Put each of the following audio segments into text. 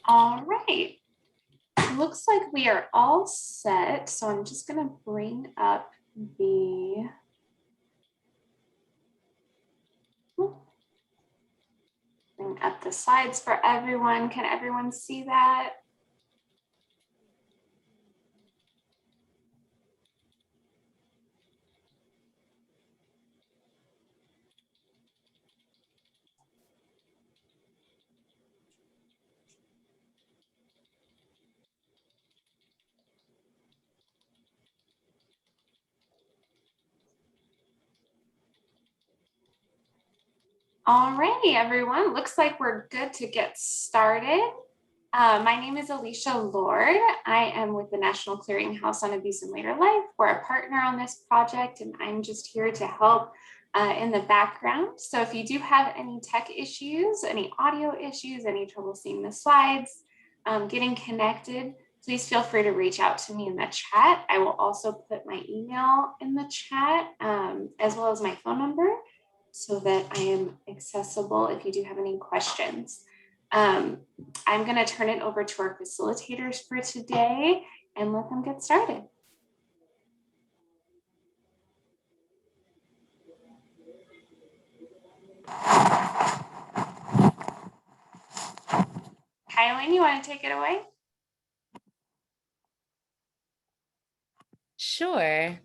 All right. Looks like we are all set. So I'm just going to bring up the slides for everyone. Can everyone see that? All righty, everyone. Looks like we're good to get started. My name is Alicia Lord. I am with the National Clearinghouse on Abuse in Later Life. We're a partner on this project, and I'm just here to help in the background. So if you do have any tech issues, any audio issues, any trouble seeing the slides, getting connected, please feel free to reach out to me in the chat. I will also put my email in the chat as well as my phone number, so that I am accessible if you do have any questions. I'm going to turn it over to our facilitators for today and let them get started. Khi-Lynn, you want to take it away? Sure.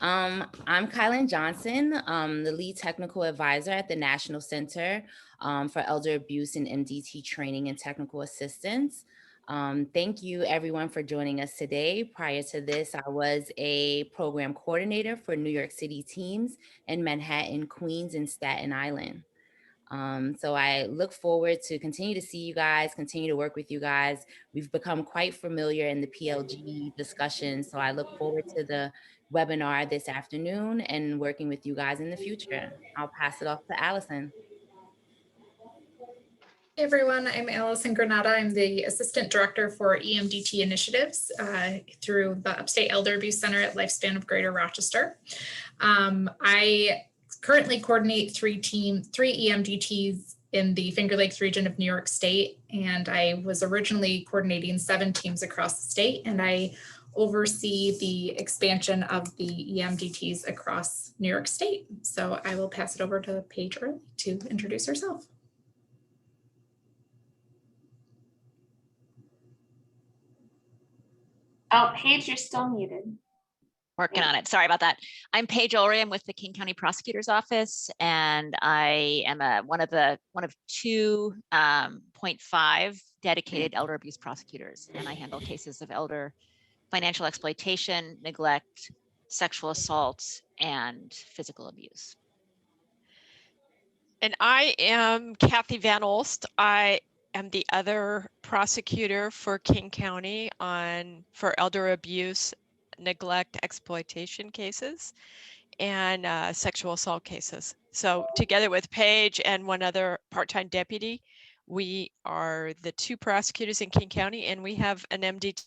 I'm Khi-Lynn Johnson, the lead technical advisor at the National Center for Elder Abuse and MDT Training and Technical Assistance. Thank you everyone for joining us today. Prior to this, I was a program coordinator for New York City teams in Manhattan, Queens, and Staten Island. So I look forward to continue to see you guys, continue to work with you guys. We've become quite familiar in the PLG discussion. So I look forward to the webinar this afternoon and working with you guys in the future. I'll pass it off to Allison. Hey everyone, I'm Allison Granata. I'm the Assistant Director for EMDT Initiatives through the Upstate Elder Abuse Center at Lifespan of Greater Rochester. I currently coordinate three EMDTs in the Finger Lakes region of New York State, and I was originally coordinating 7 teams across the state, and I oversee the expansion of the EMDTs across New York State. So I will pass it over to Paige Ulrey to introduce herself. Oh, Paige, you're still muted. Working on it. Sorry about that. I'm Paige Ulrey. I'm with the King County Prosecutor's Office, and I am one of 2.5 dedicated elder abuse prosecutors, and I handle cases of elder financial exploitation, neglect, sexual assault, and physical abuse. And I am Kathy Van Olst. I am the other prosecutor for King County for elder abuse, neglect, exploitation cases, and sexual assault cases. So together with Paige and one other part-time deputy, we are the 2 prosecutors in King County, and we have an MDT.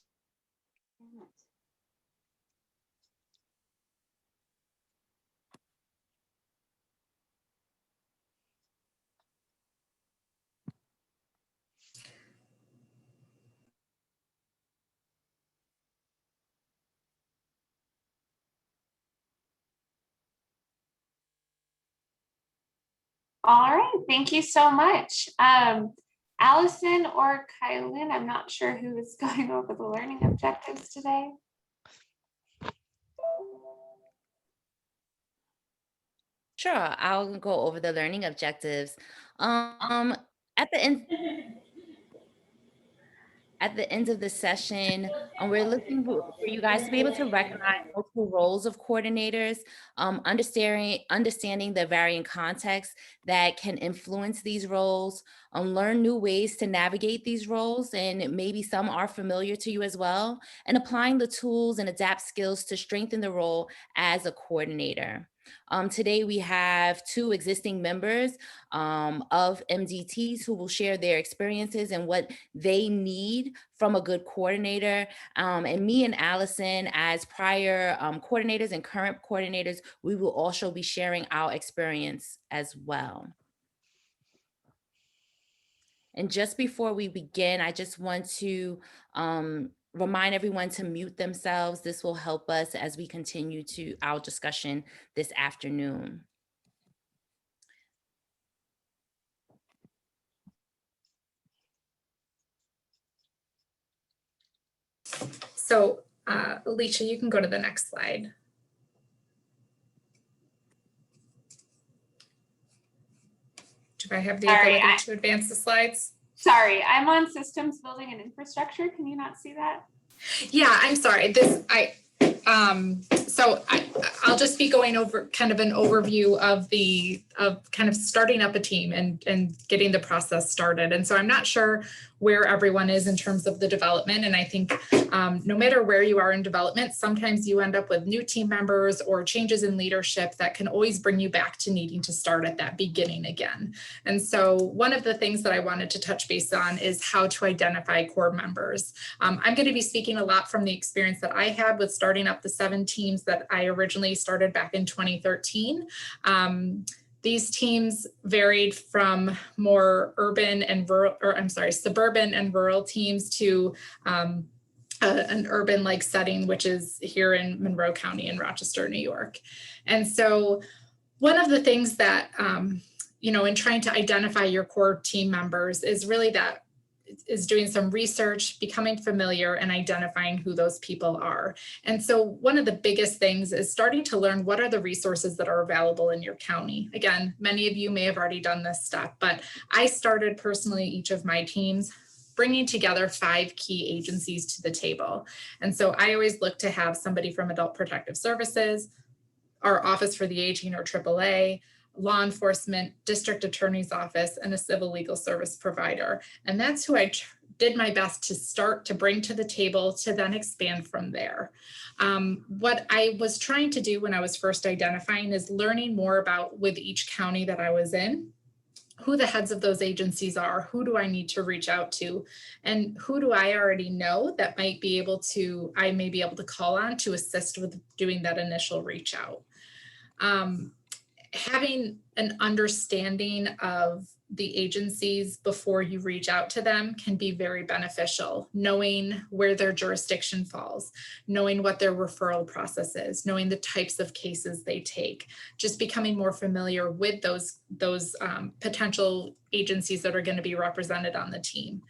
All right, thank you so much. Allison or Khi-Lynn, I'm not sure who is going over the learning objectives today. Sure, I'll go over the learning objectives. At the end of the session, we're looking for you guys to be able to recognize multiple roles of coordinators, understanding the varying contexts that can influence these roles, learn new ways to navigate these roles, and maybe some are familiar to you as well, and applying the tools and adapt skills to strengthen the role as a coordinator. Today we have 2 existing members of MDTs who will share their experiences and what they need from a good coordinator. And me and Allison, as prior coordinators and current coordinators, we will also be sharing our experience as well. And just before we begin, I just want to remind everyone to mute themselves. This will help us as we continue to our discussion this afternoon. So Alicia, you can go to the next slide. Do I have the ability to advance the slides? Sorry, I'm on systems, building, and infrastructure. Can you not see that? Yeah, I'm sorry. I'll just be going over kind of an overview of kind of starting up a team and getting the process started. And so I'm not sure where everyone is in terms of the development. And I think no matter where you are in development, sometimes you end up with new team members or changes in leadership that can always bring you back to needing to start at that beginning again. And so one of the things that I wanted to touch base on is how to identify core members. I'm going to be speaking a lot from the experience that I had with starting up the 7 teams that I originally started back in 2013. These teams varied from more urban and rural, suburban and rural teams to an urban-like setting, which is here in Monroe County in Rochester, New York. And so one of the things that, in trying to identify your core team members is really doing some research, becoming familiar, and identifying who those people are. And so one of the biggest things is starting to learn what are the resources that are available in your county. Again, many of you may have already done this step, but I started personally each of my teams bringing together 5 key agencies to the table. And so I always look to have somebody from Adult Protective Services, our Office for the Aging or AAA, law enforcement, district attorney's office, and a civil legal service provider. And that's who I did my best to start to bring to the table to then expand from there. What I was trying to do when I was first identifying is learning more about with each county that I was in, who the heads of those agencies are, who do I need to reach out to, and who do I already know that I may be able to call on to assist with doing that initial reach out. Having an understanding of the agencies before you reach out to them can be very beneficial. Knowing where their jurisdiction falls, knowing what their referral process is, knowing the types of cases they take, just becoming more familiar with those potential agencies that are going to be represented on the team.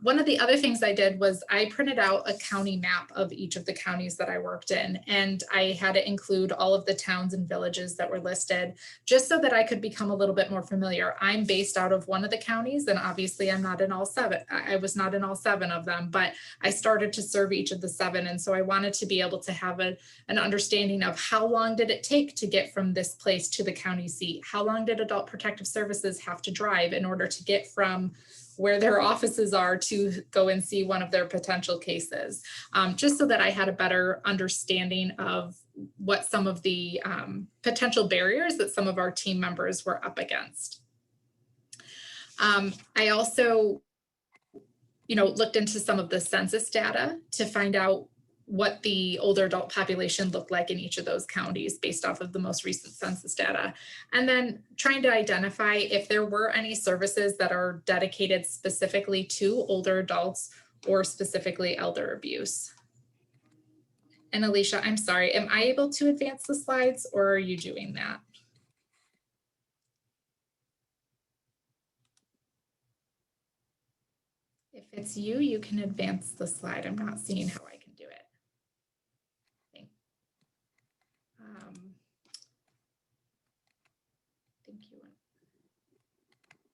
One of the other things I did was I printed out a county map of each of the counties that I worked in, and I had to include all of the towns and villages that were listed just so that I could become a little bit more familiar. I'm based out of one of the counties, and obviously I'm not in all 7. I was not in all 7 of them, but I started to serve each of the 7. And so I wanted to be able to have an understanding of how long did it take to get from this place to the county seat? How long did Adult Protective Services have to drive in order to get from where their offices are to go and see one of their potential cases, just so that I had a better understanding of what some of the potential barriers that some of our team members were up against. I also, looked into some of the census data to find out what the older adult population looked like in each of those counties based off of the most recent census data. And then trying to identify if there were any services that are dedicated specifically to older adults or specifically elder abuse. And Alicia, I'm sorry, am I able to advance the slides or are you doing that? If it's you, you can advance the slide. I'm not seeing how I can do it.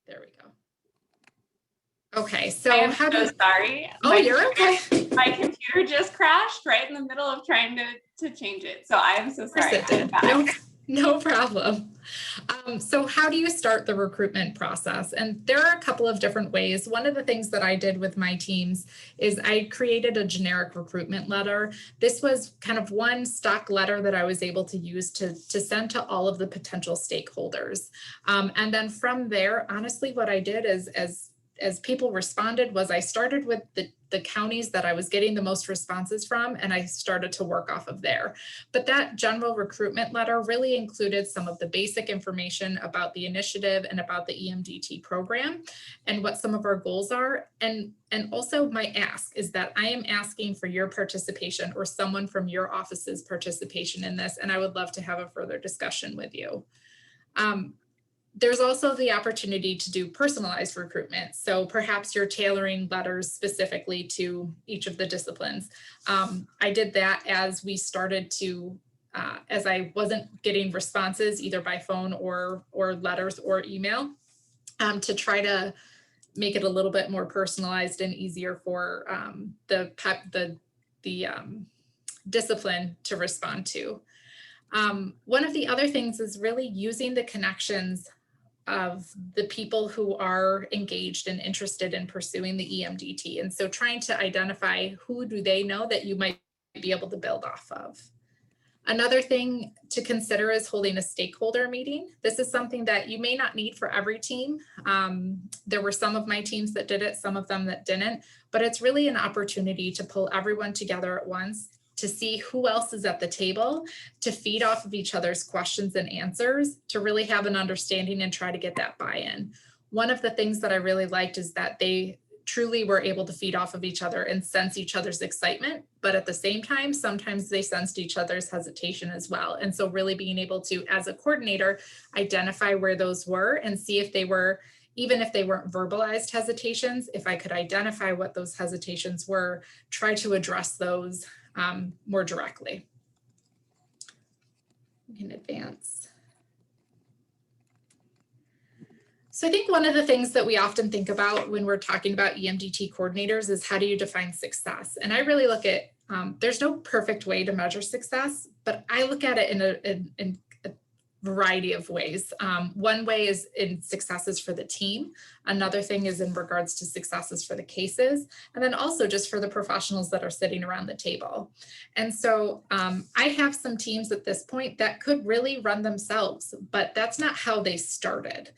There we go. Okay, so I am so sorry. You're okay. My computer just crashed right in the middle of trying to change it. So I am so sorry. Of course it did. No problem. So how do you start the recruitment process? And there are a couple of different ways. One of the things that I did with my teams is I created a generic recruitment letter. This was kind of one stock letter that I was able to use to send to all of the potential stakeholders. And then from there, honestly, what I did is as people responded was I started with the counties that I was getting the most responses from, and I started to work off of there. But that general recruitment letter really included some of the basic information about the initiative and about the EMDT program and what some of our goals are. And also my ask is that I am asking for your participation or someone from your office's participation in this, and I would love to have a further discussion with you. There's also the opportunity to do personalized recruitment. So perhaps you're tailoring letters specifically to each of the disciplines. I did that as we started to, as I wasn't getting responses either by phone or letters or email, to try to make it a little bit more personalized and easier for the discipline to respond to. One of the other things is really using the connections of the people who are engaged and interested in pursuing the EMDT. And so trying to identify who do they know that you might be able to build off of. Another thing to consider is holding a stakeholder meeting. This is something that you may not need for every team. There were some of my teams that did it, some of them that didn't, but it's really an opportunity to pull everyone together at once, to see who else is at the table, to feed off of each other's questions and answers, to really have an understanding and try to get that buy-in. One of the things that I really liked is that they truly were able to feed off of each other and sense each other's excitement, but at the same time, sometimes they sensed each other's hesitation as well. And so really being able to, as a coordinator, identify where those were and see if they were, even if they weren't verbalized hesitations, if I could identify what those hesitations were, try to address those more directly. We can advance. So I think one of the things that we often think about when we're talking about EMDT coordinators is how do you define success? And I really look at, there's no perfect way to measure success, but I look at it in a variety of ways. One way is in successes for the team. Another thing is in regards to successes for the cases, and then also just for the professionals that are sitting around the table. And so I have some teams at this point that could really run themselves, but that's not how they started.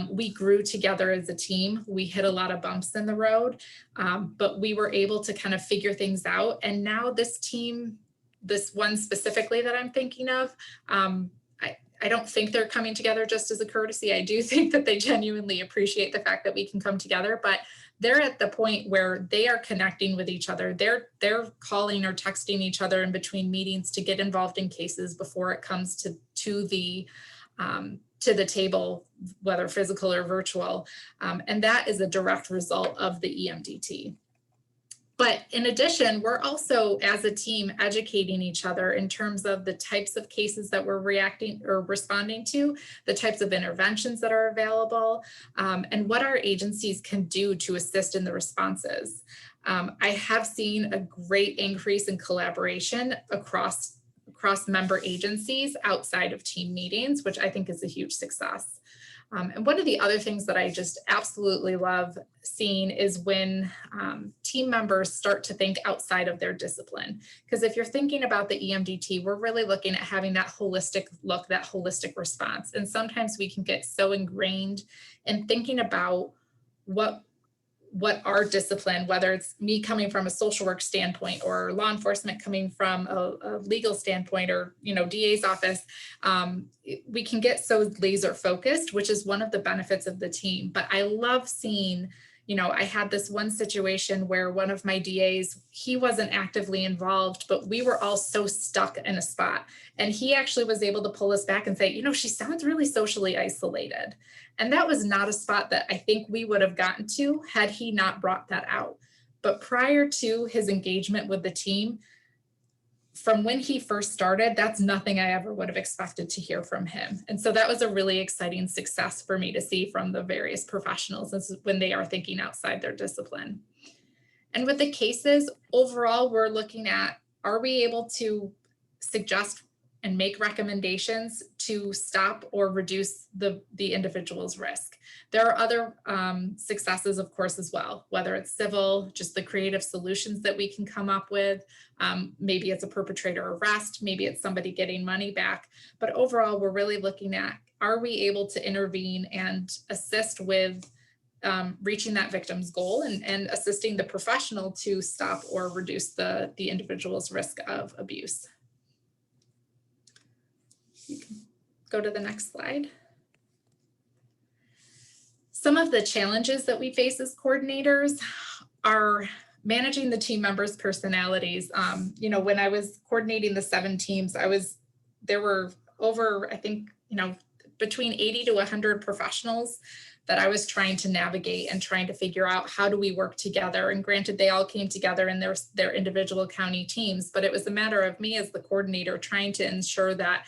We grew together as a team. We hit a lot of bumps in the road, but we were able to kind of figure things out. And now this team, this one specifically that I'm thinking of, I don't think they're coming together just as a courtesy. I do think that they genuinely appreciate the fact that we can come together, but they're at the point where they are connecting with each other. They're calling or texting each other in between meetings to get involved in cases before it comes to the table, whether physical or virtual. And that is a direct result of the EMDT. But in addition, we're also, as a team, educating each other in terms of the types of cases that we're reacting or responding to, the types of interventions that are available, and what our agencies can do to assist in the responses. I have seen a great increase in collaboration across member agencies outside of team meetings, which I think is a huge success. And one of the other things that I just absolutely love seeing is when team members start to think outside of their discipline. Because if you're thinking about the EMDT, we're really looking at having that holistic look, that holistic response. And sometimes we can get so ingrained in thinking about what our discipline, whether it's me coming from a social work standpoint or law enforcement coming from a legal standpoint or, DA's office, we can get so laser focused, which is one of the benefits of the team. But I love seeing, I had this one situation where one of my DAs, he wasn't actively involved, but we were all so stuck in a spot. And he actually was able to pull us back and say, she sounds really socially isolated. And that was not a spot that I think we would have gotten to had he not brought that out. But prior to his engagement with the team, from when he first started, that's nothing I ever would have expected to hear from him. And so that was a really exciting success for me to see from the various professionals when they are thinking outside their discipline. And with the cases, overall, we're looking at, are we able to suggest and make recommendations to stop or reduce the individual's risk? There are other successes, of course, as well, whether it's civil, just the creative solutions that we can come up with. Maybe it's a perpetrator arrest, maybe it's somebody getting money back. But overall, we're really looking at, are we able to intervene and assist with reaching that victim's goal and assisting the professional to stop or reduce the individual's risk of abuse. You can go to the next slide. Some of the challenges that we face as coordinators are managing the team members' personalities. You know, when I was coordinating the 7 teams, there were over, I think, you know, between 80 to 100 professionals that I was trying to navigate and trying to figure out how do we work together. And granted, they all came together in their individual county teams, but it was a matter of me as the coordinator trying to ensure that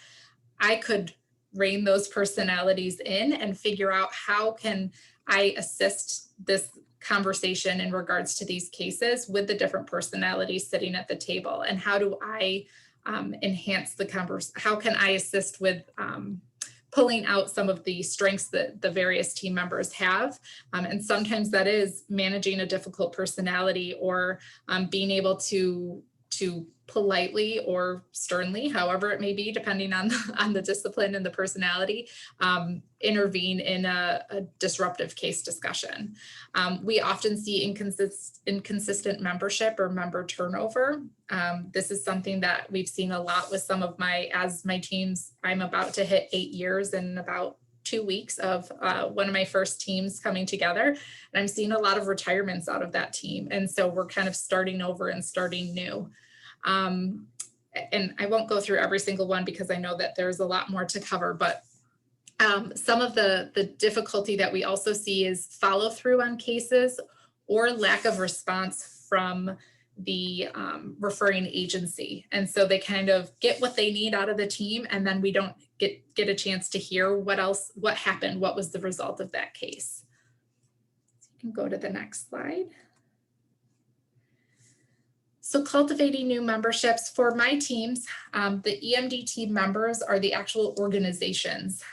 I could rein those personalities in and figure out how can I assist this conversation in regards to these cases with the different personalities sitting at the table, and how do I enhance the conversation? How can I assist with pulling out some of the strengths that the various team members have? And sometimes that is managing a difficult personality, or being able to politely or sternly, however it may be, depending on the discipline and the personality, intervene in a disruptive case discussion. We often see inconsistent membership or member turnover. This is something that we've seen a lot with some of my teams. I'm about to hit 8 years in about 2 weeks of one of my first teams coming together, and I'm seeing a lot of retirements out of that team. And so we're kind of starting over and starting new. And I won't go through every single one because I know that there's a lot more to cover, but some of the difficulty that we also see is follow through on cases or lack of response from the referring agency. And so they kind of get what they need out of the team, and then we don't get a chance to hear what happened, what was the result of that case. So you can go to the next slide. So cultivating new memberships for my teams, the EMDT members are the actual organizations.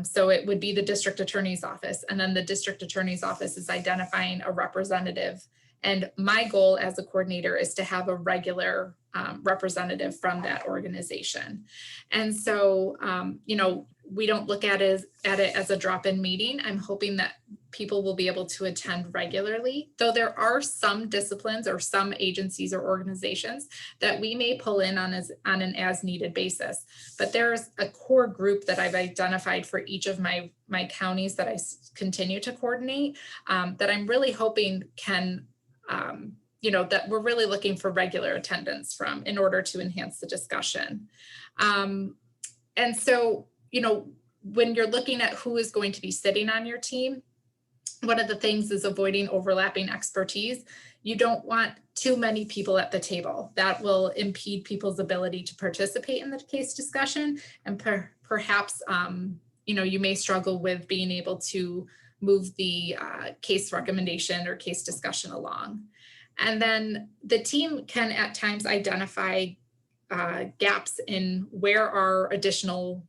So it would be the district attorney's office, and then the district attorney's office is identifying a representative. And my goal as a coordinator is to have a regular representative from that organization. And so, you know, we don't look at it as a drop-in meeting. I'm hoping that people will be able to attend regularly, though there are some disciplines or some agencies or organizations that we may pull in on an as-needed basis. But there's a core group that I've identified for each of my counties that I continue to coordinate, that I'm really hoping can, you know, that we're really looking for regular attendance from in order to enhance the discussion. And so, you know, when you're looking at who is going to be sitting on your team, one of the things is avoiding overlapping expertise. You don't want too many people at the table. That will impede people's ability to participate in the case discussion. And perhaps, you know, you may struggle with being able to move the case recommendation or case discussion along. And then the team can at times identify gaps in where our additional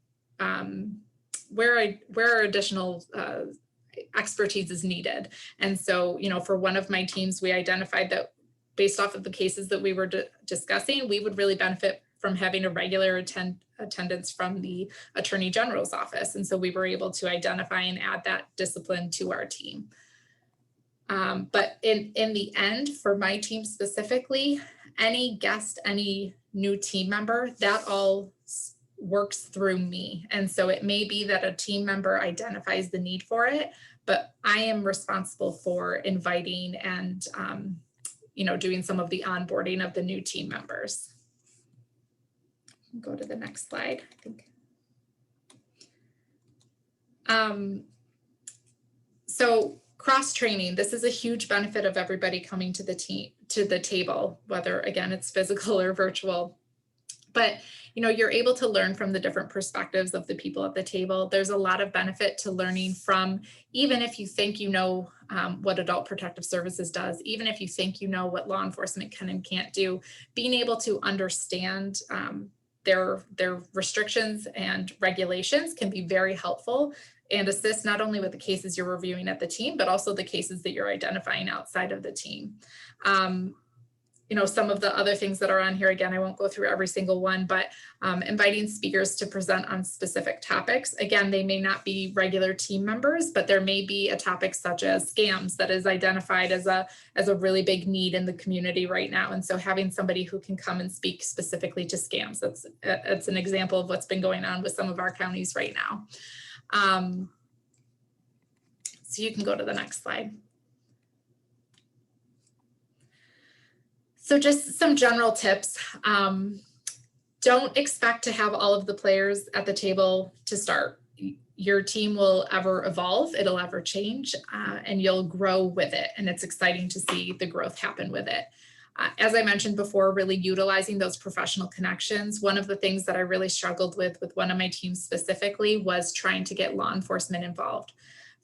expertise is needed. And so, you know, for one of my teams, we identified that based off of the cases that we were discussing, we would really benefit from having a regular attendance from the Attorney General's office. And so we were able to identify and add that discipline to our team. But in the end, for my team specifically, any guest, any new team member, that all works through me. And so it may be that a team member identifies the need for it, but I am responsible for inviting and, you know, doing some of the onboarding of the new team members. Go to the next slide, I think. So cross-training, this is a huge benefit of everybody coming to the table, whether again, it's physical or virtual. But, you know, you're able to learn from the different perspectives of the people at the table. There's a lot of benefit to learning from, even if you think you know what Adult Protective Services does, even if you think you know what law enforcement can and can't do, being able to understand their restrictions and regulations can be very helpful and assist not only with the cases you're reviewing at the team, but also the cases that you're identifying outside of the team. some of the other things that are on here. Again, I won't go through every single one, but inviting speakers to present on specific topics. Again, they may not be regular team members, but there may be a topic such as scams that is identified as a really big need in the community right now. And so having somebody who can come and speak specifically to scams, that's an example of what's been going on with some of our counties right now. So you can go to the next slide. So just some general tips. Don't expect to have all of the players at the table to start. Your team will ever evolve, it'll ever change, and you'll grow with it. And it's exciting to see the growth happen with it. As I mentioned before, really utilizing those professional connections. One of the things that I really struggled with one of my teams specifically was trying to get law enforcement involved.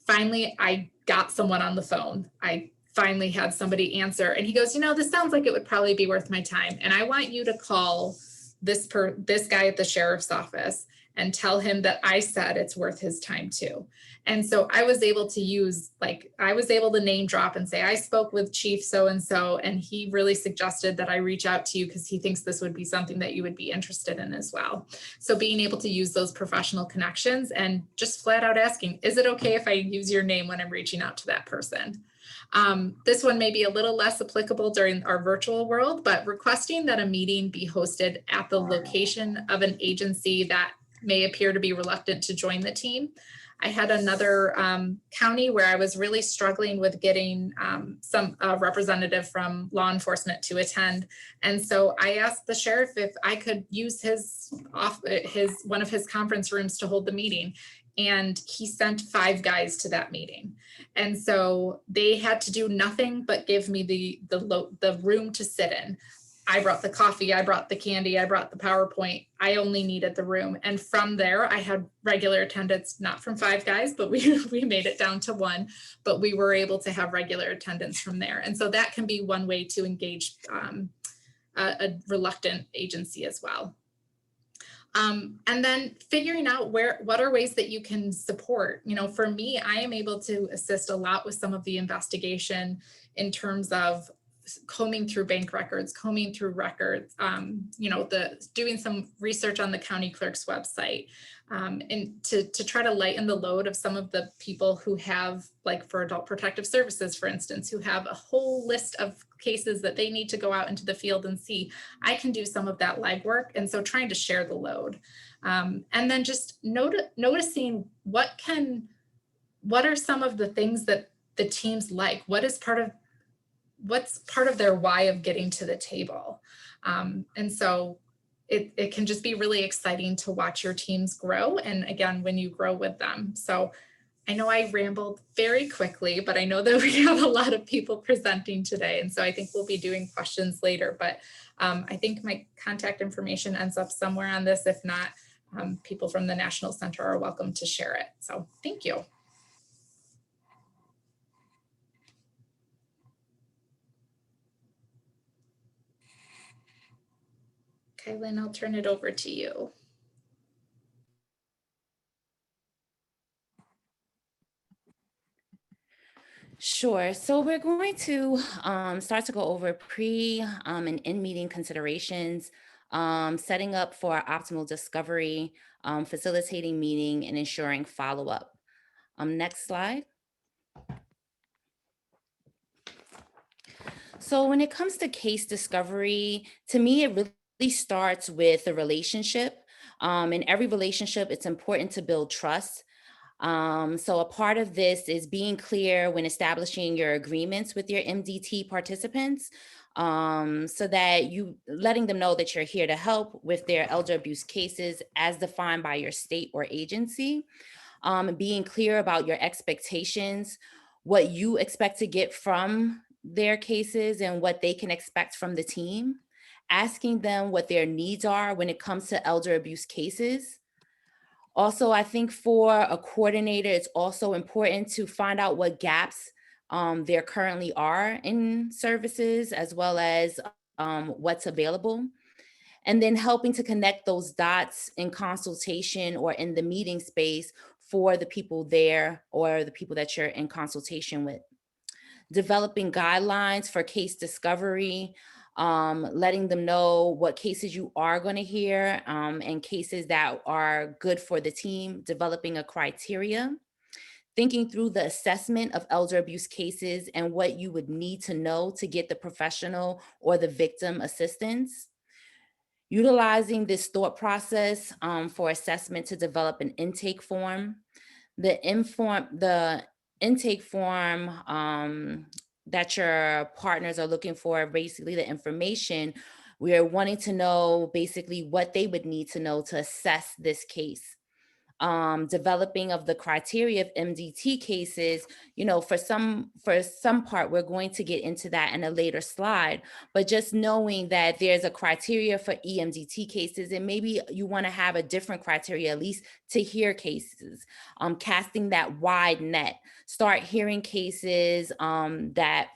Finally, I got someone on the phone. I finally had somebody answer, and he goes, this sounds like it would probably be worth my time. And I want you to call this guy at the sheriff's office and tell him that I said it's worth his time too. And so I was able to name drop and say, I spoke with Chief so-and-so, and he really suggested that I reach out to you because he thinks this would be something that you would be interested in as well. So being able to use those professional connections and just flat out asking, is it okay if I use your name when I'm reaching out to that person? This one may be a little less applicable during our virtual world, but requesting that a meeting be hosted at the location of an agency that may appear to be reluctant to join the team. I had another county where I was really struggling with getting some representative from law enforcement to attend. And so I asked the sheriff if I could use one of his conference rooms to hold the meeting. And he sent 5 guys to that meeting. And so they had to do nothing but give me the room to sit in. I brought the coffee, I brought the candy, I brought the PowerPoint. I only needed the room. And from there, I had regular attendance, not from 5 guys, but we made it down to 1, but we were able to have regular attendance from there. And so that can be one way to engage a reluctant agency as well. And then figuring out what are ways that you can support. For me, I am able to assist a lot with some of the investigation in terms of combing through bank records, combing through records, doing some research on the county clerk's website, and to try to lighten the load of some of the people who have, like for Adult Protective Services, for instance, who have a whole list of cases that they need to go out into the field and see. I can do some of that legwork, and so trying to share the load. And then just noticing what are some of the things that the teams like, what's part of their why of getting to the table. And so it can just be really exciting to watch your teams grow. And again, when you grow with them. So I know I rambled very quickly, but I know that we have a lot of people presenting today. And so I think we'll be doing questions later, but I think my contact information ends up somewhere on this. If not, people from the National Center are welcome to share it. So thank you. Khi-Lynn, I'll turn it over to you. Sure. So we're going to start to go over pre and in-meeting considerations, setting up for optimal discovery, facilitating meeting, and ensuring follow-up. Next slide. So when it comes to case discovery, to me, it really starts with the relationship. In every relationship, it's important to build trust. So a part of this is being clear when establishing your agreements with your MDT participants, so that you letting them know that you're here to help with their elder abuse cases as defined by your state or agency. Being clear about your expectations, what you expect to get from their cases and what they can expect from the team. Asking them what their needs are when it comes to elder abuse cases. Also, I think for a coordinator, it's also important to find out what gaps there currently are in services, as well as what's available. And then helping to connect those dots in consultation or in the meeting space for the people there or the people that you're in consultation with. Developing guidelines for case discovery, letting them know what cases you are going to hear, and cases that are good for the team, developing a criteria, thinking through the assessment of elder abuse cases and what you would need to know to get the professional or the victim assistance, utilizing this thought process for assessment to develop an intake form. The intake form that your partners are looking for, basically the information, we are wanting to know basically what they would need to know to assess this case. Developing of the criteria of MDT cases, for some part, we're going to get into that in a later slide, but just knowing that there's a criteria for EMDT cases, and maybe you want to have a different criteria, at least to hear cases, casting that wide net, start hearing cases that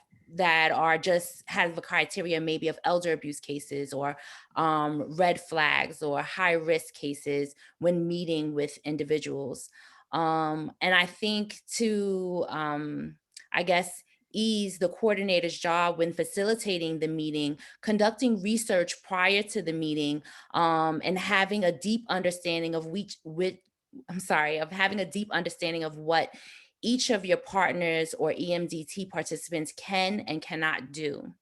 are just have the criteria maybe of elder abuse cases, or red flags or high risk cases when meeting with individuals. And I think to, I guess, ease the coordinator's job when facilitating the meeting, conducting research prior to the meeting, and having a deep understanding of having a deep understanding of what each of your partners or EMDT participants can and cannot do.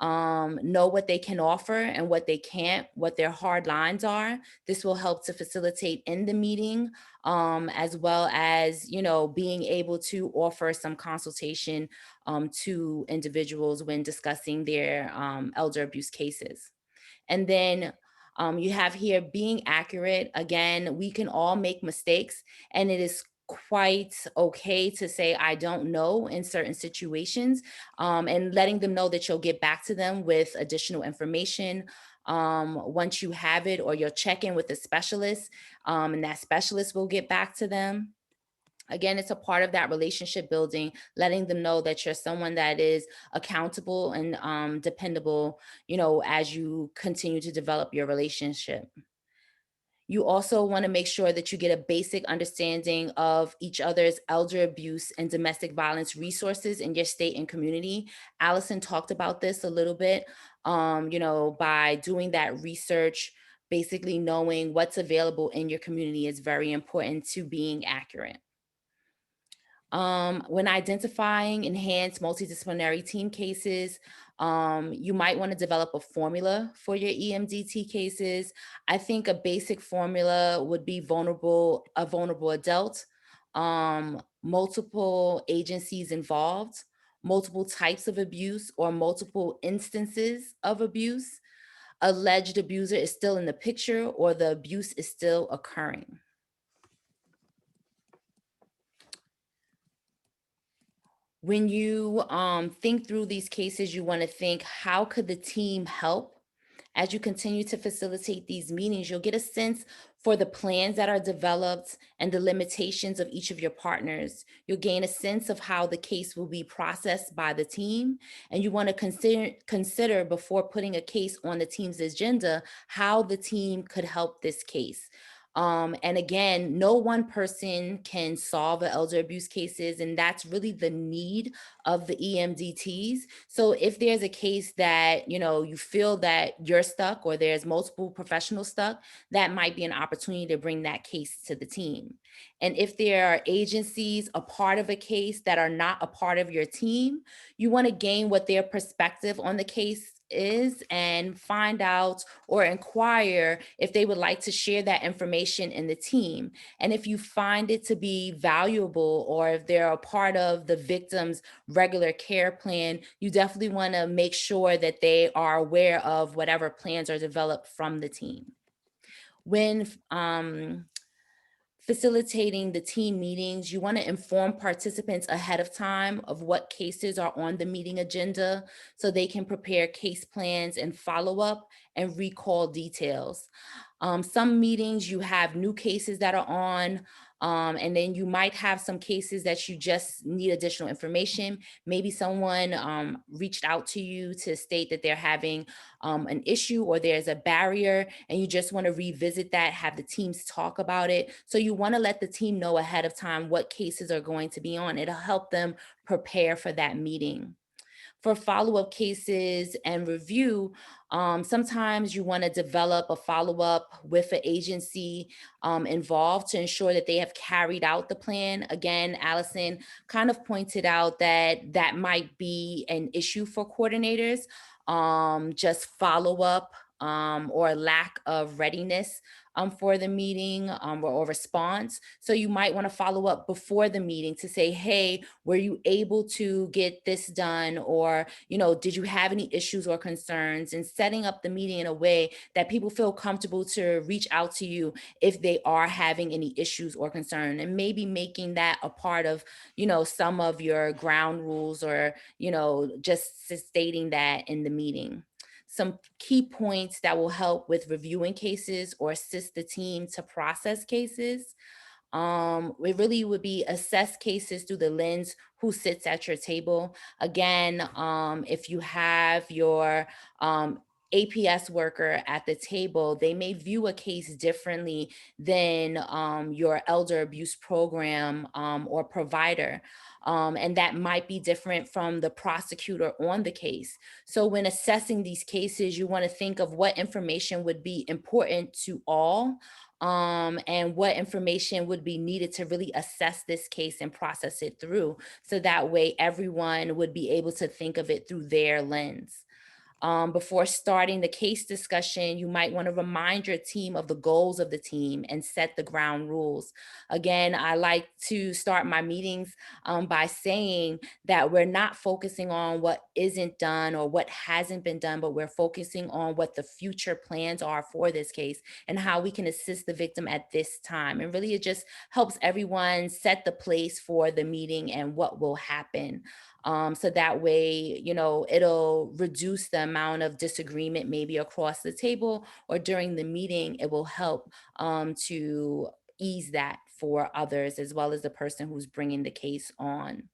Know what they can offer and what they can't, what their hard lines are. This will help to facilitate in the meeting, as well as, being able to offer some consultation to individuals when discussing their elder abuse cases. And then you have here being accurate. Again, we can all make mistakes, and it is quite okay to say, I don't know in certain situations, and letting them know that you'll get back to them with additional information once you have it, or you'll check in with a specialist, and that specialist will get back to them. Again, it's a part of that relationship building, letting them know that you're someone that is accountable and dependable, as you continue to develop your relationship. You also want to make sure that you get a basic understanding of each other's elder abuse and domestic violence resources in your state and community. Allison talked about this a little bit, by doing that research, basically knowing what's available in your community is very important to being accurate. When identifying enhanced multidisciplinary team cases, you might want to develop a formula for your EMDT cases. I think a basic formula would be a vulnerable adult, multiple agencies involved, multiple types of abuse or multiple instances of abuse, alleged abuser is still in the picture, or the abuse is still occurring. When you think through these cases, you want to think, how could the team help? As you continue to facilitate these meetings, you'll get a sense for the plans that are developed and the limitations of each of your partners. You'll gain a sense of how the case will be processed by the team. And you want to consider before putting a case on the team's agenda, how the team could help this case. And again, no one person can solve the elder abuse cases, and that's really the need of the EMDTs. So if there's a case that, you feel that you're stuck, or there's multiple professionals stuck, that might be an opportunity to bring that case to the team. And if there are agencies a part of a case that are not a part of your team, you want to gain what their perspective on the case is and find out or inquire if they would like to share that information in the team. And if you find it to be valuable, or if they're a part of the victim's regular care plan, you definitely want to make sure that they are aware of whatever plans are developed from the team. When facilitating the team meetings, you want to inform participants ahead of time of what cases are on the meeting agenda so they can prepare case plans and follow up and recall details. Some meetings you have new cases that are on, and then you might have some cases that you just need additional information. Maybe someone reached out to you to state that they're having an issue, or there's a barrier, and you just want to revisit that, have the teams talk about it. So you want to let the team know ahead of time what cases are going to be on. It'll help them prepare for that meeting. For follow-up cases and review, sometimes you want to develop a follow-up with an agency involved to ensure that they have carried out the plan. Again, Allison kind of pointed out that that might be an issue for coordinators, just follow-up or lack of readiness for the meeting or response. So you might want to follow up before the meeting to say, hey, were you able to get this done? Or, did you have any issues or concerns? And setting up the meeting in a way that people feel comfortable to reach out to you if they are having any issues or concern, and maybe making that a part of, some of your ground rules, or, just stating that in the meeting. Some key points that will help with reviewing cases or assist the team to process cases. It really would be assess cases through the lens who sits at your table. Again, if you have your APS worker at the table, they may view a case differently than your elder abuse program or provider. And that might be different from the prosecutor on the case. So when assessing these cases, you want to think of what information would be important to all, and what information would be needed to really assess this case and process it through. So that way everyone would be able to think of it through their lens. Before starting the case discussion, you might want to remind your team of the goals of the team and set the ground rules. Again, I like to start my meetings by saying that we're not focusing on what isn't done or what hasn't been done, but we're focusing on what the future plans are for this case and how we can assist the victim at this time. And really, it just helps everyone set the place for the meeting and what will happen. So that way, it'll reduce the amount of disagreement maybe across the table or during the meeting. It will help to ease that for others as well as the person who's bringing the case on.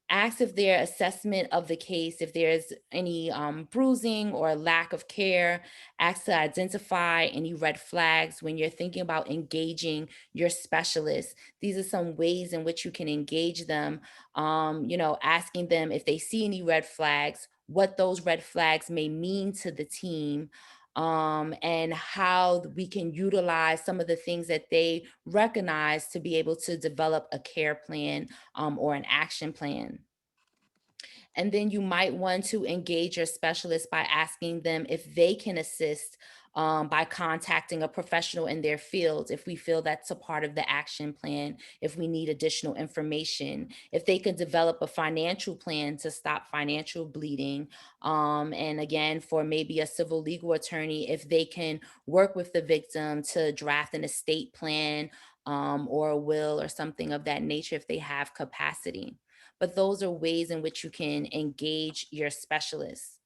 Ask if their assessment of the case, if there's any bruising or lack of care. Ask to identify any red flags when you're thinking about engaging your specialist. These are some ways in which you can engage them, asking them if they see any red flags, what those red flags may mean to the team, and how we can utilize some of the things that they recognize to be able to develop a care plan or an action plan. And then you might want to engage your specialist by asking them if they can assist by contacting a professional in their field, if we feel that's a part of the action plan, if we need additional information, if they could develop a financial plan to stop financial bleeding. And again, for maybe a civil legal attorney, if they can work with the victim to draft an estate plan or a will or something of that nature if they have capacity. But those are ways in which you can engage your specialists.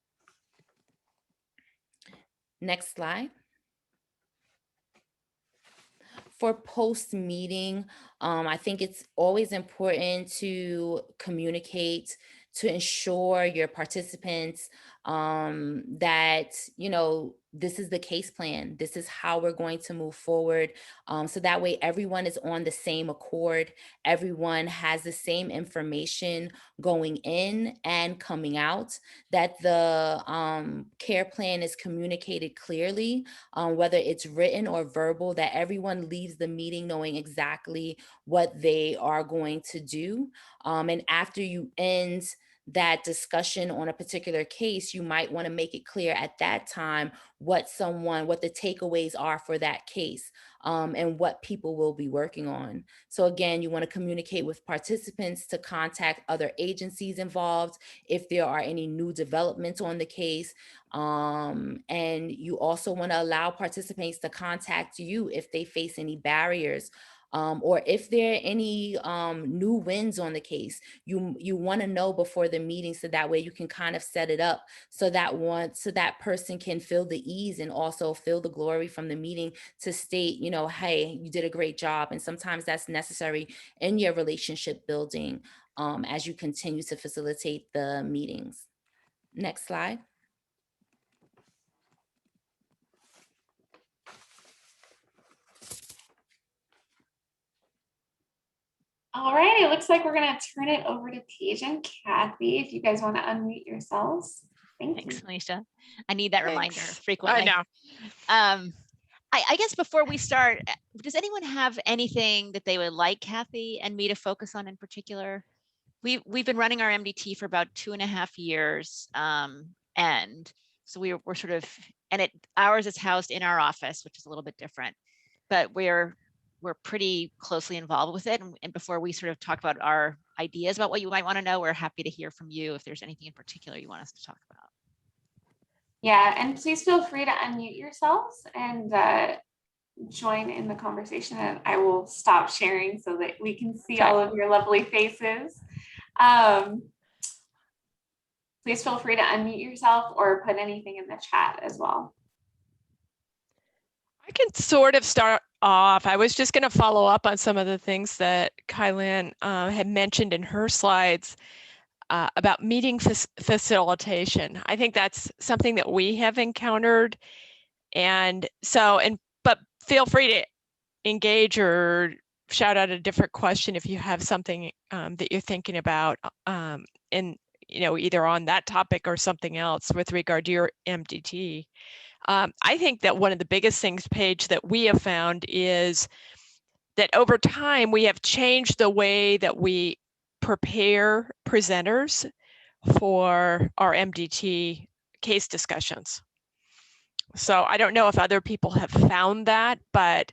Next slide. For post-meeting, I think it's always important to communicate to ensure your participants that, this is the case plan. This is how we're going to move forward. So that way everyone is on the same accord. Everyone has the same information going in and coming out, that the care plan is communicated clearly, whether it's written or verbal, that everyone leaves the meeting knowing exactly what they are going to do. And after you end that discussion on a particular case, you might want to make it clear at that time what the takeaways are for that case, and what people will be working on. So again, you want to communicate with participants to contact other agencies involved if there are any new developments on the case. And you also want to allow participants to contact you if they face any barriers, or if there are any new wins on the case. You want to know before the meeting, so that way you can kind of set it up so that person can feel the ease and also feel the glory from the meeting to state, hey, you did a great job. And sometimes that's necessary in your relationship building as you continue to facilitate the meetings. Next slide. All right, it looks like we're going to turn it over to Paige and Kathy if you guys want to unmute yourselves. Thank Thanks, you. Alicia. I need that reminder Thanks. frequently. I know. I guess before we start, does anyone have anything that they would like Kathy and me to focus on in particular? We've been running our MDT for about 2.5 years. And so we're sort of, and ours is housed in our office, which is a little bit different, but we're pretty closely involved with it. And before we sort of talk about our ideas about what you might want to know, we're happy to hear from you if there's anything in particular you want us to talk about. Yeah, and please feel free to unmute yourselves and join in the conversation, and I will stop sharing so that we can see all of your lovely faces. Please feel free to unmute yourself or put anything in the chat as well. I can sort of start off. I was just going to follow up on some of the things that Khi-Lynn had mentioned in her slides about meeting facilitation. I think that's something that we have encountered. And so, but feel free to engage or shout out a different question if you have something that you're thinking about either on that topic or something else with regard to your MDT. I think that one of the biggest things, Paige, that we have found is that over time we have changed the way that we prepare presenters for our MDT case discussions. So I don't know if other people have found that, but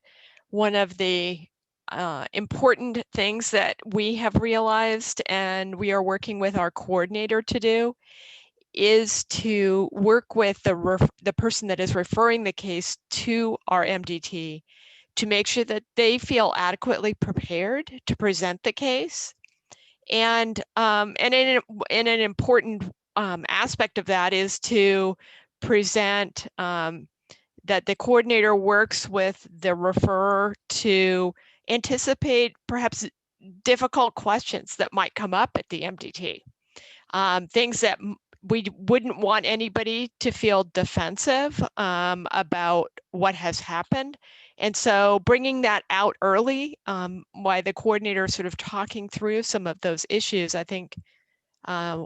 one of the important things that we have realized and we are working with our coordinator to do is to work with the person that is referring the case to our MDT to make sure that they feel adequately prepared to present the case. And in an important aspect of that is to present that the coordinator works with the referrer to anticipate perhaps difficult questions that might come up at the MDT. Things that we wouldn't want anybody to feel defensive about what has happened. And so bringing that out early, while the coordinator is sort of talking through some of those issues, I think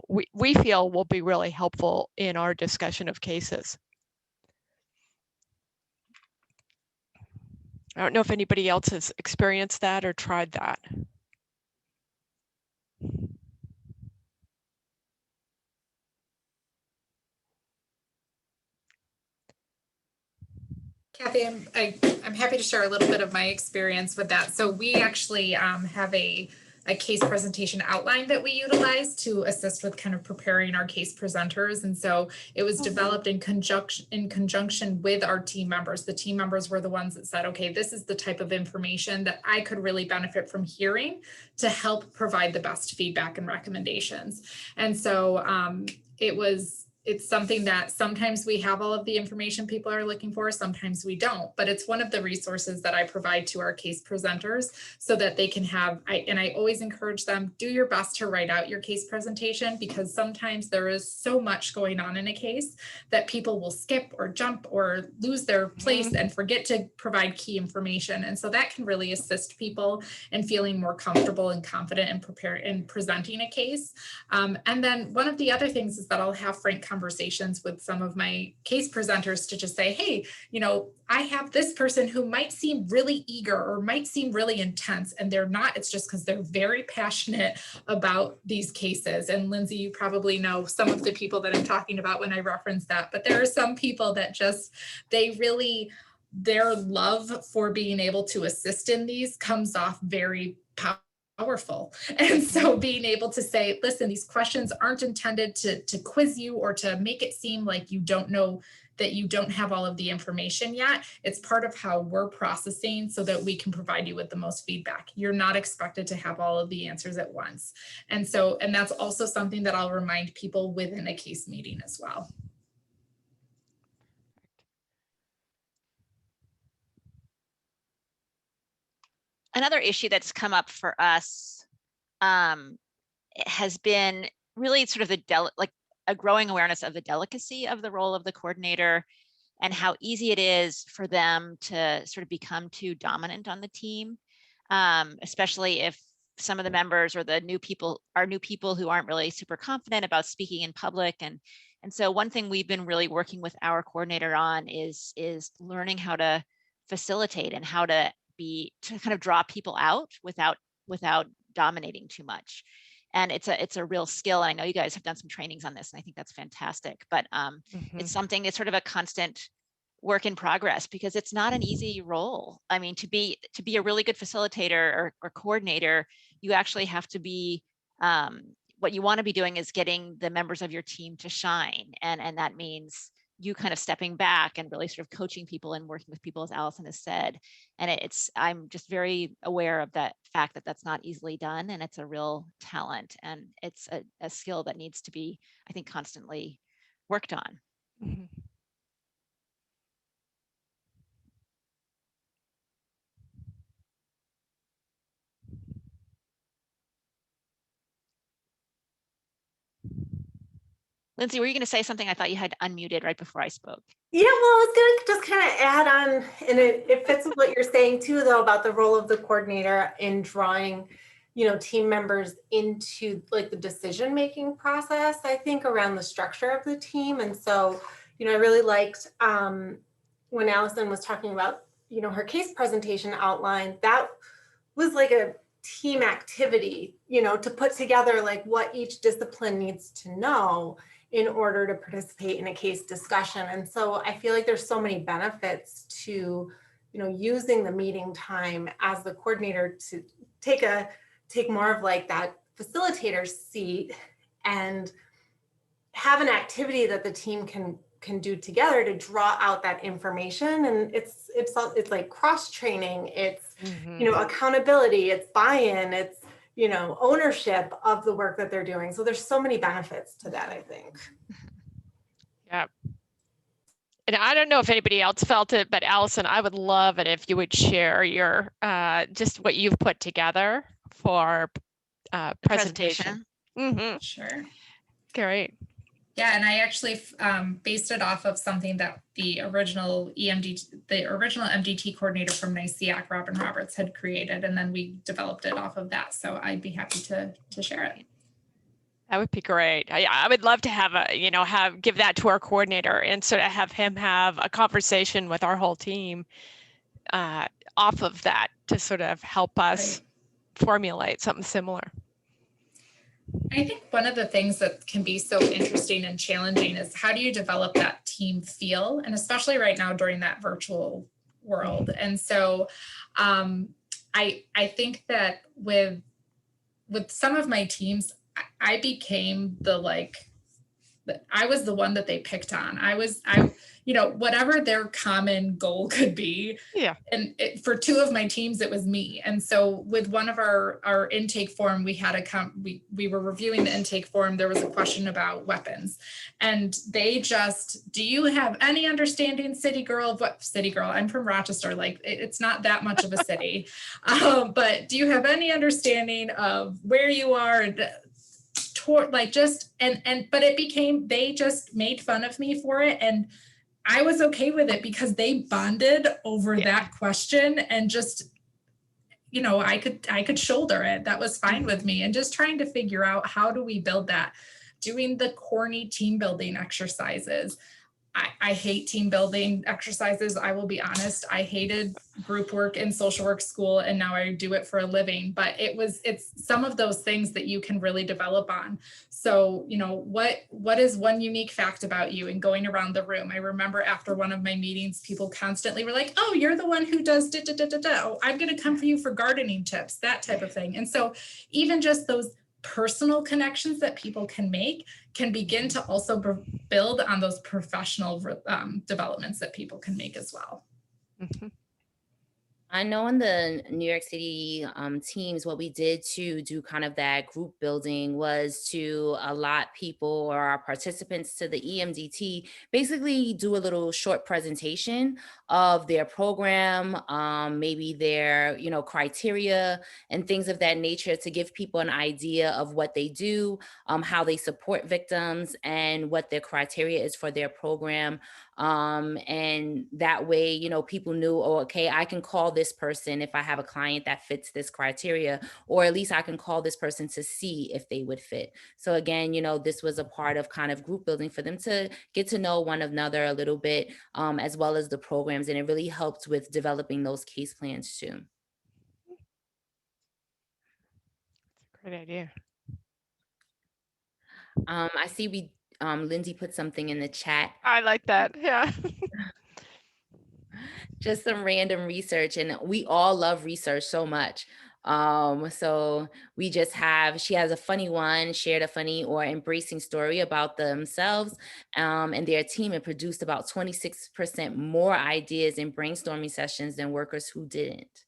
we feel will be really helpful in our discussion of cases. I don't know if anybody else has experienced that or tried that. Kathy, I'm happy to share a little bit of my experience with that. So we actually have a case presentation outline that we utilize to assist with kind of preparing our case presenters. And so it was developed in conjunction with our team members. The team members were the ones that said, okay, this is the type of information that I could really benefit from hearing to help provide the best feedback and recommendations. And so it's something that sometimes we have all of the information people are looking for, sometimes we don't, but it's one of the resources that I provide to our case presenters so that they can have, and I always encourage them, do your best to write out your case presentation, because sometimes there is so much going on in a case that people will skip or jump or lose their place and forget to provide key information. And so that can really assist people in feeling more comfortable and confident and prepared in presenting a case. And then one of the other things is that I'll have frank conversations with some of my case presenters to just say, hey, I have this person who might seem really eager or might seem really intense, and they're not. It's just because they're very passionate about these cases. And Lindsay, you probably know some of the people that I'm talking about when I reference that, but there are some people that just, their love for being able to assist in these comes off very powerful. And so being able to say, listen, these questions aren't intended to quiz you or to make it seem like you don't know, that you don't have all of the information yet. It's part of how we're processing so that we can provide you with the most feedback. You're not expected to have all of the answers at once. And that's also something that I'll remind people within a case meeting as well. Another issue that's come up for us has been really sort of a growing awareness of the delicacy of the role of the coordinator and how easy it is for them to sort of become too dominant on the team, especially if some of the members or the new people are new people who aren't really super confident about speaking in public. And so one thing we've been really working with our coordinator on is learning how to facilitate and how to kind of draw people out without dominating too much. And it's a real skill. And I know you guys have done some trainings on this, and I think that's fantastic. But it's something, it's sort of a constant work in progress, because it's not an easy role. I mean, to be a really good facilitator or coordinator, you actually have to be, what you want to be doing is getting the members of your team to shine. And that means you kind of stepping back and really sort of coaching people and working with people, as Allison has said. And I'm just very aware of that fact that that's not easily done, and it's a real talent, and it's a skill that needs to be, I think, constantly worked on. Lindsay, were you going to say something? I thought you had unmuted right before I spoke. Yeah, well, I was going to just kind of add on, and it fits with what you're saying too, though, about the role of the coordinator in drawing, team members into like the decision-making process, I think, around the structure of the team. And so, I really liked when Allison was talking about, her case presentation outline, that was like a team activity, to put together like what each discipline needs to know in order to participate in a case discussion. And so I feel like there's so many benefits to, using the meeting time as the coordinator to take more of like that facilitator seat and have an activity that the team can do together to draw out that information. And it's like cross training, it's accountability, it's buy-in, it's ownership of the work that they're doing. So there's so many benefits to that, I think. Yeah. And I don't know if anybody else felt it, but Allison, I would love it if you would share your just what you've put together for presentation. Sure. Great. Yeah, and I actually based it off of something that the original MDT coordinator from NICEAC, Robin Roberts, had created, and then we developed it off of that. So I'd be happy to share it. That would be great. I would love to have give that to our coordinator, and sort of have him have a conversation with our whole team off of that to sort of help us formulate something similar. I think one of the things that can be so interesting and challenging is how do you develop that team feel, and especially right now during that virtual world. And so I think that with some of my teams, I became I was the one that they picked on. Whatever their common goal could be. Yeah. And for two of my teams, it was me. And so with one of our intake form, we had we were reviewing the intake form. There was a question about weapons, and they just, do you have any understanding, city girl, of what city girl? I'm from Rochester. Like it's not that much of a city, but do you have any understanding of where you are? And but it became, they just made fun of me for it. And I was okay with it because they bonded over that question, and just, I could shoulder it. That was fine with me. And just trying to figure out, how do we build that? Doing the corny team building exercises. I hate team building exercises. I will be honest. I hated group work in social work school, and now I do it for a living. But it's some of those things that you can really develop on. So, what is one unique fact about you, and going around the room? I remember after one of my meetings, people constantly were like, "Oh, you're the one who does da da da da da. Oh, I'm going to come for you for gardening tips," that type of thing. And so even just those personal connections that people can make can begin to also build on those professional developments that people can make as well. Mm-hmm. I know in the New York City teams, what we did to do kind of that group building was to allot people or our participants to the EMDT, basically do a little short presentation of their program, maybe their, criteria and things of that nature, to give people an idea of what they do, how they support victims, and what their criteria is for their program. And that way, people knew, oh, okay, I can call this person if I have a client that fits this criteria, or at least I can call this person to see if they would fit. So again, this was a part of kind of group building for them to get to know one another a little bit, as well as the programs. And it really helped with developing those case plans too. Great idea. I see Lindsay put something in the chat. I like that. Yeah. Just some random research, and we all love research so much. So she has a funny one, shared a funny or embracing story about themselves and their team, and produced about 26% more ideas in brainstorming sessions than workers who didn't.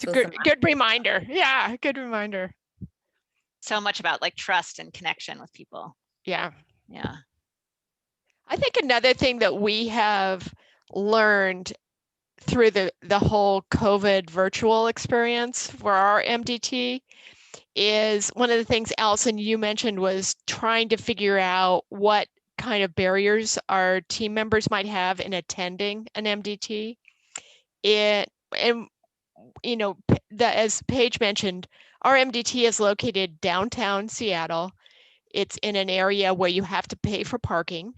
It's a good reminder. Yeah, good reminder. So much about like trust and connection with people. Yeah. Yeah. I think another thing that we have learned through the whole COVID virtual experience for our MDT is one of the things, Allison, you mentioned was trying to figure out what kind of barriers our team members might have in attending an MDT. As Paige mentioned, our MDT is located downtown Seattle. It's in an area where you have to pay for parking.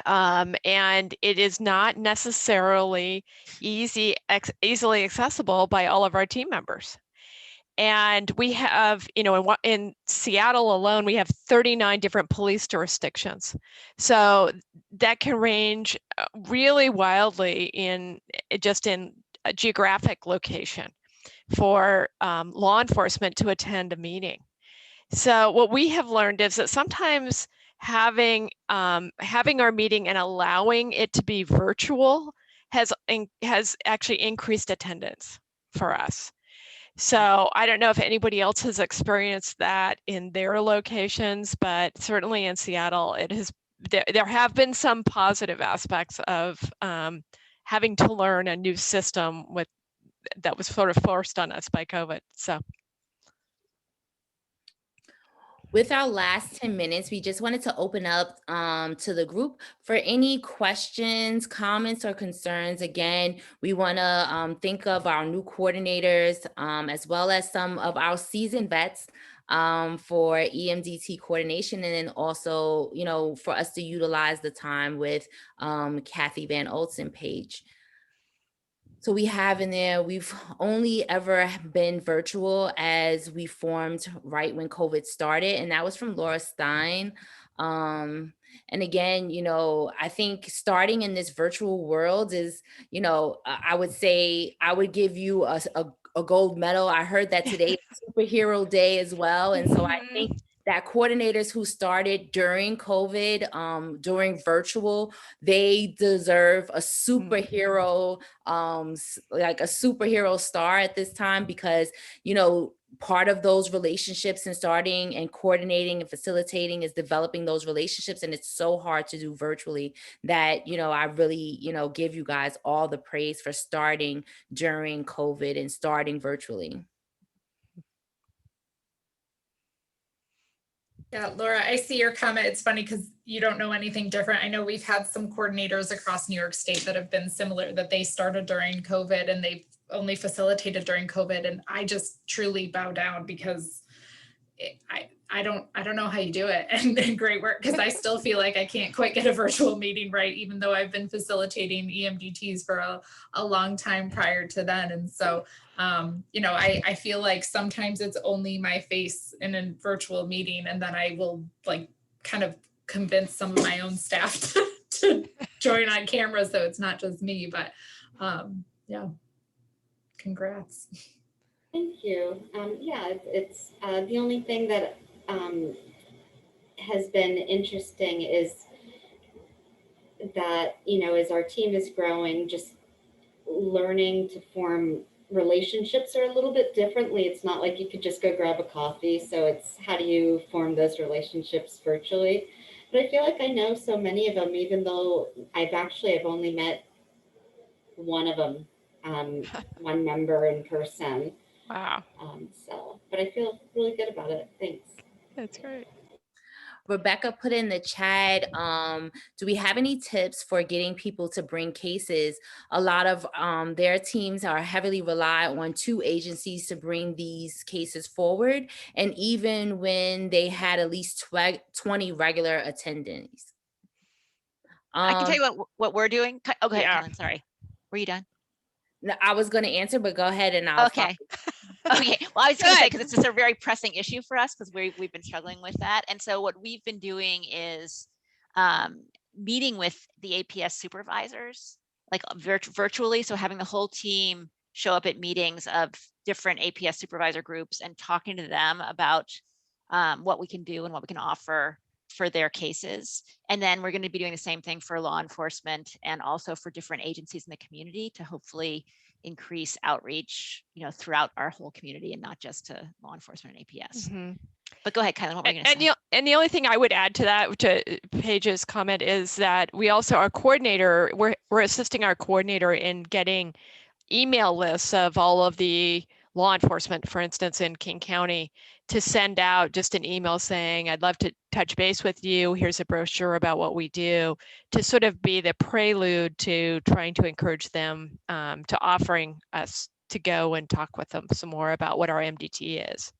And it is not necessarily easily accessible by all of our team members. And we have, in Seattle alone, we have 39 different police jurisdictions. So that can range really wildly in a geographic location for law enforcement to attend a meeting. So what we have learned is that sometimes having our meeting and allowing it to be virtual has actually increased attendance for us. So I don't know if anybody else has experienced that in their locations, but certainly in Seattle, there have been some positive aspects of having to learn a new system that was sort of forced on us by COVID. So. With our last 10 minutes, we just wanted to open up to the group for any questions, comments, or concerns. Again, we want to think of our new coordinators as well as some of our seasoned vets for EMDT coordination, and then also, for us to utilize the time with Kathy Van Olst and Paige. So we have in there, we've only ever been virtual as we formed right when COVID started, and that was from Laura Stein. And again, I think starting in this virtual world is, I would say I would give you a gold medal. I heard that today is Superhero Day as well. And so I think that coordinators who started during COVID, during virtual, they deserve a superhero, like a superhero star at this time, because, part of those relationships and starting and coordinating and facilitating is developing those relationships. And it's so hard to do virtually that, I really, give you guys all the praise for starting during COVID and starting virtually. Yeah, Laura, I see your comment. It's funny because you don't know anything different. I know we've had some coordinators across New York State that have been similar, that they started during COVID and they've only facilitated during COVID. And I just truly bow down because I don't know how you do it. And great work, because I still feel like I can't quite get a virtual meeting right, even though I've been facilitating EMDTs for a long time prior to then. And so, I feel like sometimes it's only my face in a virtual meeting, and then I will like kind of convince some of my own staff to join on camera, so it's not just me. But yeah, congrats. Thank you. Yeah, it's the only thing that has been interesting is that, as our team is growing, just learning to form relationships are a little bit differently. It's not like you could just go grab a coffee. So it's how do you form those relationships virtually? But I feel like I know so many of them, even though I've only met one of them, one member in person. Wow. But I feel really good about it. Thanks. That's great. Rebecca put in the chat, do we have any tips for getting people to bring cases? A lot of their teams are heavily rely on 2 agencies to bring these cases forward, and even when they had at least 20 regular attendees. I can tell you what we're doing. Oh, go ahead, Yeah. Khi-Lynn, sorry. Were you done? No, I was going to answer, but go ahead and I'll Okay. Okay. Well, I was going to say, because it's just a very pressing issue for us, because we've been struggling with that. And so what we've been doing is meeting with the APS supervisors, like virtually. So having the whole team show up at meetings of different APS supervisor groups and talking to them about what we can do and what we can offer for their cases. And then we're going to be doing the same thing for law enforcement and also for different agencies in the community to hopefully increase outreach, throughout our whole community and not just to law enforcement and APS. Mm-hmm. But go ahead, Kylie, what were you going to say? And the only thing I would add to that, to Paige's comment, is that we also, our coordinator, we're assisting our coordinator in getting email lists of all of the law enforcement, for instance, in King County, to send out just an email saying, I'd love to touch base with you. Here's a brochure about what we do, to sort of be the prelude to trying to encourage them to offering us to go and talk with them some more about what our MDT is.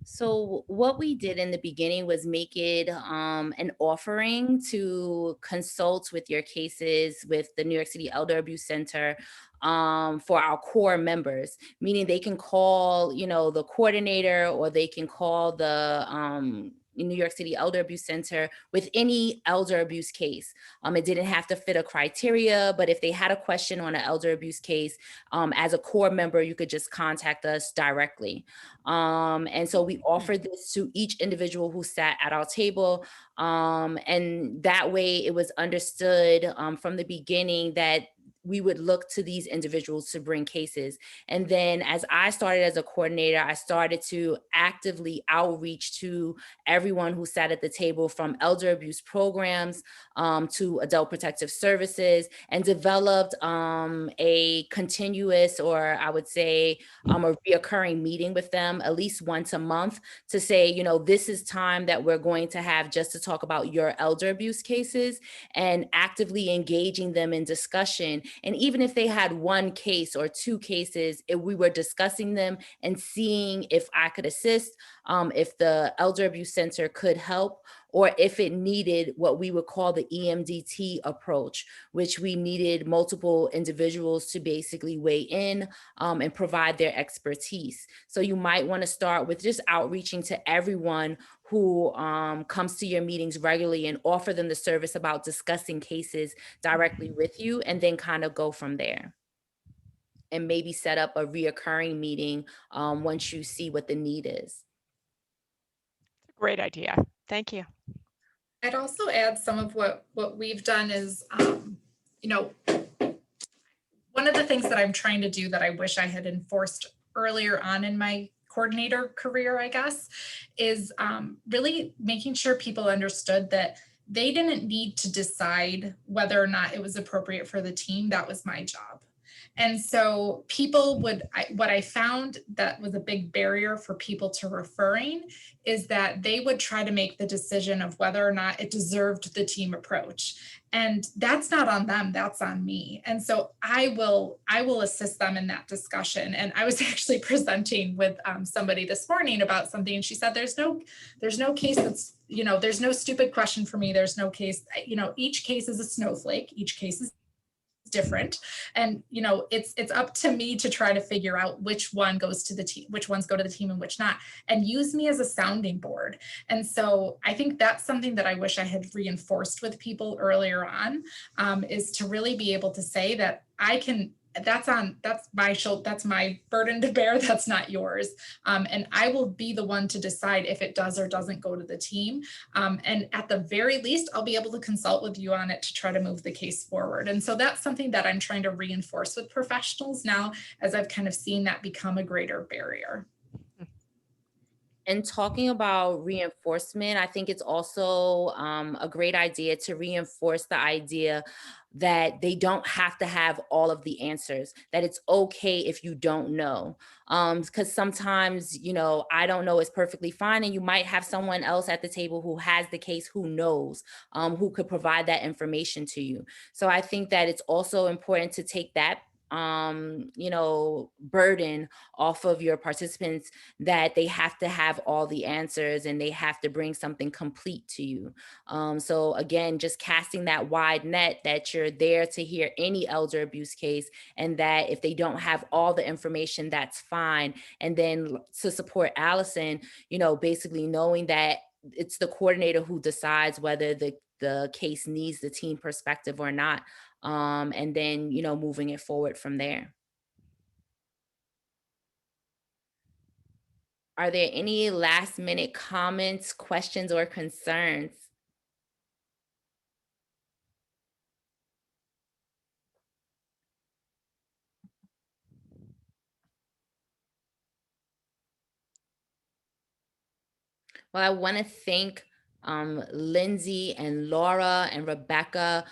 So what we did in the beginning was make it an offering to consult with your cases with the New York City Elder Abuse Center for our core members, meaning they can call, the coordinator, or they can call the New York City Elder Abuse Center with any elder abuse case. It didn't have to fit a criteria, but if they had a question on an elder abuse case, as a core member, you could just contact us directly. And so we offered this to each individual who sat at our table. And that way it was understood from the beginning that we would look to these individuals to bring cases. And then as I started as a coordinator, I started to actively outreach to everyone who sat at the table, from elder abuse programs to adult protective services, and developed a continuous, or I would say a reoccurring meeting with them at least once a month to say, this is time that we're going to have just to talk about your elder abuse cases, and actively engaging them in discussion. And even if they had 1 case or 2 cases, if we were discussing them and seeing if I could assist, if the Elder Abuse Center could help, or if it needed what we would call the EMDT approach, which we needed multiple individuals to basically weigh in and provide their expertise. So you might want to start with just outreaching to everyone who comes to your meetings regularly and offer them the service about discussing cases directly with you, and then kind of go from there. And maybe set up a reoccurring meeting once you see what the need is. Great idea. Thank you. I'd also add some of what we've done is, one of the things that I'm trying to do that I wish I had enforced earlier on in my coordinator career, I guess, is really making sure people understood that they didn't need to decide whether or not it was appropriate for the team. That was my job. And so people what I found that was a big barrier for people to referring is that they would try to make the decision of whether or not it deserved the team approach. And that's not on them, that's on me. And so I will assist them in that discussion. And I was actually presenting with somebody this morning about something, and she said, there's no case that's, there's no stupid question for me. There's no case, each case is a snowflake, each case is different, and it's up to me to try to figure out which one goes to the team, which ones go to the team and which not, and use me as a sounding board. And so I think that's something that I wish I had reinforced with people earlier on, is to really be able to say that I can, that's my shoulder, that's my burden to bear, that's not yours. And I will be the one to decide if it does or doesn't go to the team. And at the very least, I'll be able to consult with you on it to try to move the case forward. And so that's something that I'm trying to reinforce with professionals now, as I've kind of seen that become a greater barrier. And talking about reinforcement, I think it's also a great idea to reinforce the idea that they don't have to have all of the answers, that it's okay if you don't know. Because sometimes, I don't know is perfectly fine. And you might have someone else at the table who has the case, who knows, who could provide that information to you. So I think that it's also important to take that burden off of your participants, that they have to have all the answers and they have to bring something complete to you. So again, just casting that wide net, that you're there to hear any elder abuse case, and that if they don't have all the information, that's fine. And then to support Allison, basically knowing that it's the coordinator who decides whether the case needs the team perspective or not. And then, moving it forward from there. Are there any last minute comments, questions, or concerns? Well, I want to thank Lindsay and Laura and Rebecca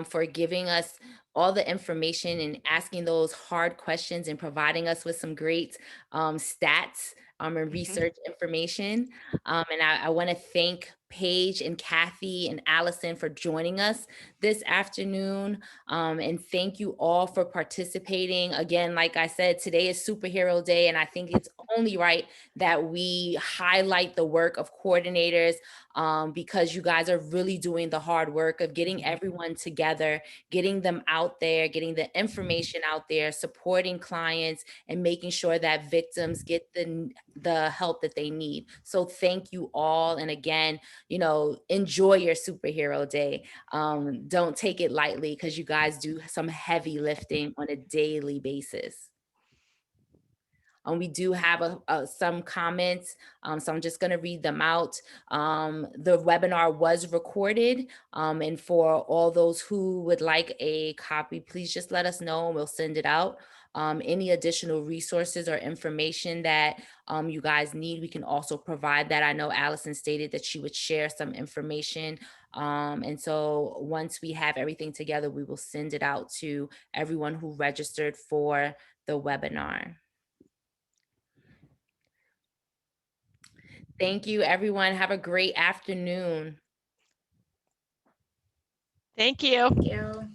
for giving us all the information and asking those hard questions and providing us with some great stats and research information. And I want to thank Paige and Kathy and Allison for joining us this afternoon. And thank you all for participating. Again, like I said, today is Superhero Day, and I think it's only right that we highlight the work of coordinators, because you guys are really doing the hard work of getting everyone together, getting them out there, getting the information out there, supporting clients, and making sure that victims get the help that they need. So thank you all. And again, enjoy your Superhero Day. Don't take it lightly, because you guys do some heavy lifting on a daily basis. We do have some comments, so I'm just going to read them out. The webinar was recorded, and for all those who would like a copy, please just let us know and we'll send it out. Any additional resources or information that you guys need, we can also provide that. I know Allison stated that she would share some information. And so once we have everything together, we will send it out to everyone who registered for the webinar. Thank you, everyone. Have a great afternoon. Thank you. Thank you.